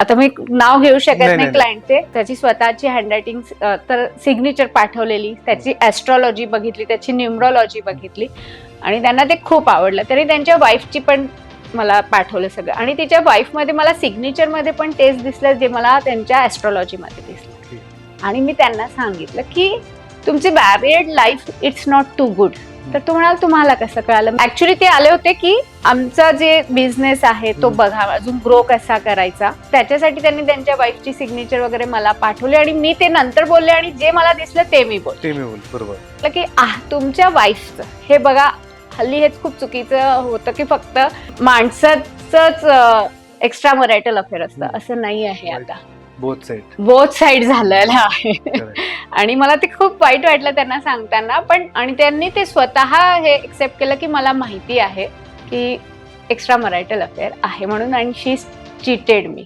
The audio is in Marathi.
आता मी नाव घेऊ शकत नाही, नाही नाही. क्लायंटचे, त्याची स्वतःची हँडरायटिंग, तर सिग्नेचर पाठवलेली, त्याची ऍस्ट्रॉलॉजी बघितली, त्याची न्यूमरॉलॉजी बघितली आणि त्यांना ते खूप आवडलं. तरी त्यांच्या वाईफची पण मला पाठवलं सगळं आणि तिच्या वाईफ मध्ये मला सिग्नेचर मध्ये पण तेच दिसलं जे मला त्यांच्या ऍस्ट्रॉलॉजी मध्ये दिसलं. आणि मी त्यांना सांगितलं की तुमची married life it's not too good. तर तो म्हणाल तुम्हाला कसं कळालं? ऍक्च्युली ते आले होते की आमचा जे बिझनेस आहे तो बघा, अजून ग्रो कसा करायचा, त्याच्यासाठी त्यांनी त्यांच्या वाईफची सिग्नेचर वगैरे मला पाठवली आणि मी ते नंतर बोलले आणि जे मला दिसलं ते मी बोलले. बरोबर. की तुमच्या वाईफचं हे बघा, हल्ली हेच खूप चुकीचं होतं की फक्त माणसाचंच एक्स्ट्रा मॅरिटल अफेअर असतं, असं नाही आहे आता. बोथ साइड झालेलं आहे. आणि मला ते खूप वाईट वाटलं त्यांना सांगताना, पण आणि त्यांनी ते स्वतः हे एक्सेप्ट केलं की मला माहिती आहे की एक्स्ट्रा मॅरिटल अफेअर आहे म्हणून, आणि शी चीटेड मी.